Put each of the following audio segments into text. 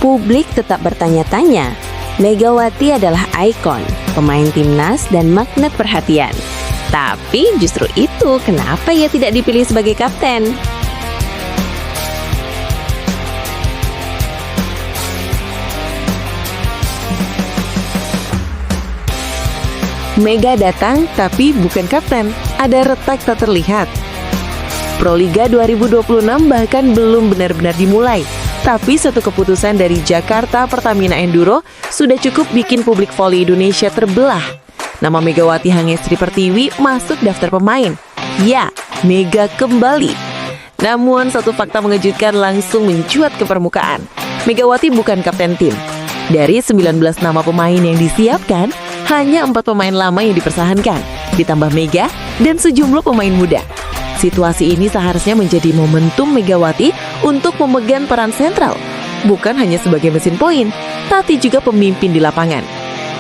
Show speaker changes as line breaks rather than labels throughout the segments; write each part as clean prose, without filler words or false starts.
Publik tetap bertanya-tanya. Megawati adalah ikon, pemain timnas dan magnet perhatian. Tapi justru itu kenapa ia tidak dipilih sebagai kapten?
Mega datang tapi bukan kapten, ada retak tak terlihat. Proliga 2026 bahkan belum benar-benar dimulai. Tapi satu keputusan dari Jakarta Pertamina Enduro sudah cukup bikin publik voli Indonesia terbelah. Nama Megawati Hangestri Pertiwi masuk daftar pemain. Ya, Mega kembali. Namun satu fakta mengejutkan langsung mencuat ke permukaan. Megawati bukan kapten tim. Dari 19 nama pemain yang disiapkan, hanya 4 pemain lama yang dipertahankan, ditambah Mega dan sejumlah pemain muda. Situasi ini seharusnya menjadi momentum Megawati untuk memegang peran sentral, bukan hanya sebagai mesin poin, tapi juga pemimpin di lapangan.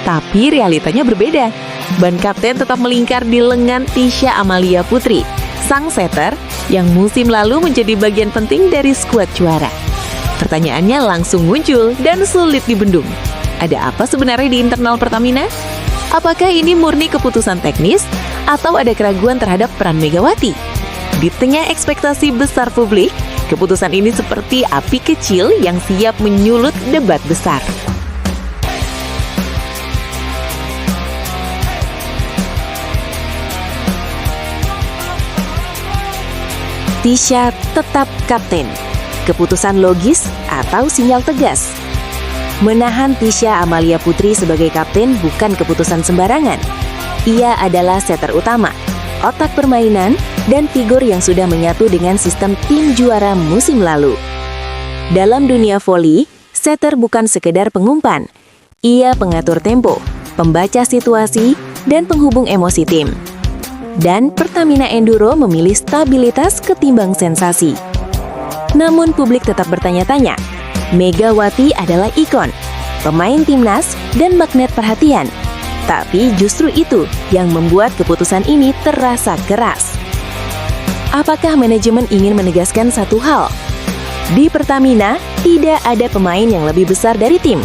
Tapi realitanya berbeda. Ban kapten tetap melingkar di lengan Tisha Amalia Putri, sang setter yang musim lalu menjadi bagian penting dari skuad juara. Pertanyaannya langsung muncul dan sulit dibendung. Ada apa sebenarnya di internal Pertamina? Apakah ini murni keputusan teknis atau ada keraguan terhadap peran Megawati? Di tengah ekspektasi besar publik, keputusan ini seperti api kecil yang siap menyulut debat besar.
Tisha tetap kapten. Keputusan logis atau sinyal tegas? Menahan Tisha Amalia Putri sebagai kapten bukan keputusan sembarangan. Ia adalah setter utama, otak permainan, dan figur yang sudah menyatu dengan sistem tim juara musim lalu. Dalam dunia voli, setter bukan sekedar pengumpan. Ia pengatur tempo, pembaca situasi, dan penghubung emosi tim. Dan Pertamina Enduro memilih stabilitas ketimbang sensasi. Namun publik tetap bertanya-tanya, Megawati adalah ikon, pemain timnas, dan magnet perhatian. Tapi justru itu yang membuat keputusan ini terasa keras. Apakah manajemen ingin menegaskan satu hal? Di Pertamina, tidak ada pemain yang lebih besar dari tim.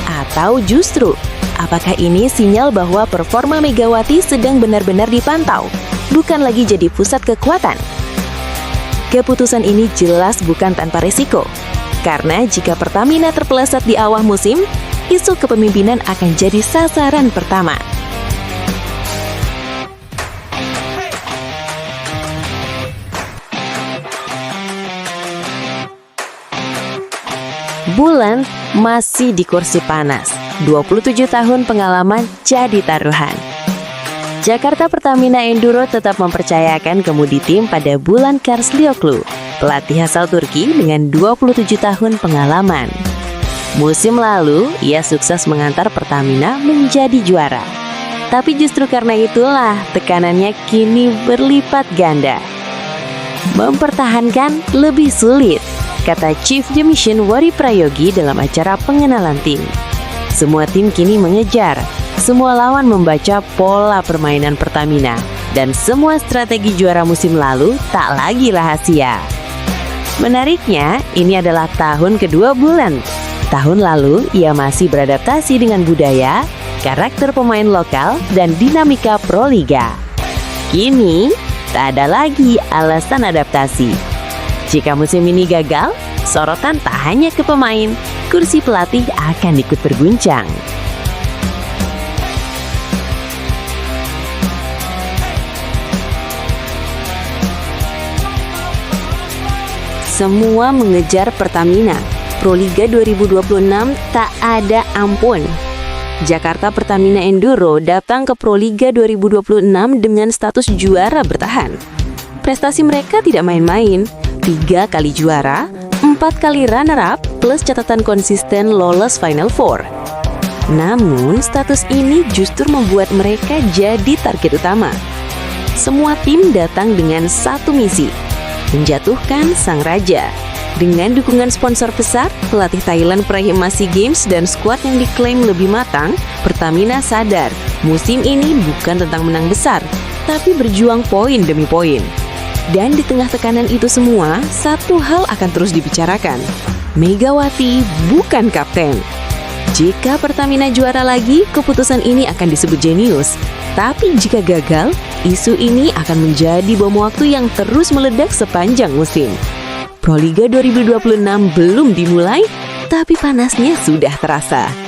Atau justru, apakah ini sinyal bahwa performa Megawati sedang benar-benar dipantau, bukan lagi jadi pusat kekuatan? Keputusan ini jelas bukan tanpa risiko. Karena jika Pertamina terpeleset di awal musim, isu kepemimpinan akan jadi sasaran pertama. Bulan masih di kursi panas. 27 tahun pengalaman jadi taruhan. Jakarta Pertamina Enduro tetap mempercayakan kemudi tim pada Bulan Karslioglu, pelatih asal Turki dengan 27 tahun pengalaman. Musim lalu, ia sukses mengantar Pertamina menjadi juara. Tapi justru karena itulah tekanannya kini berlipat ganda. Mempertahankan lebih sulit, kata Chief Demission Wari Prayogi dalam acara pengenalan tim. Semua tim kini mengejar, semua lawan membaca pola permainan Pertamina, dan semua strategi juara musim lalu tak lagi rahasia. Menariknya, ini adalah tahun kedua Bulan. Tahun lalu, ia masih beradaptasi dengan budaya, karakter pemain lokal, dan dinamika Proliga. Kini, tak ada lagi alasan adaptasi. Jika musim ini gagal, sorotan tak hanya ke pemain, kursi pelatih akan ikut berguncang. Semua mengejar Pertamina. Proliga 2026 tak ada ampun. Jakarta Pertamina Enduro datang ke Proliga 2026 dengan status juara bertahan. Prestasi mereka tidak main-main. 3 kali juara, 4 kali runner-up, plus catatan konsisten lolos Final Four. Namun, status ini justru membuat mereka jadi target utama. Semua tim datang dengan satu misi, menjatuhkan sang raja. Dengan dukungan sponsor besar, pelatih Thailand peraih emas SEA Games, dan skuad yang diklaim lebih matang, Pertamina sadar musim ini bukan tentang menang besar, tapi berjuang poin demi poin. Dan di tengah tekanan itu semua, satu hal akan terus dibicarakan. Megawati bukan kapten. Jika Pertamina juara lagi, keputusan ini akan disebut jenius. Tapi jika gagal, isu ini akan menjadi bom waktu yang terus meledak sepanjang musim. Proliga 2026 belum dimulai, tapi panasnya sudah terasa.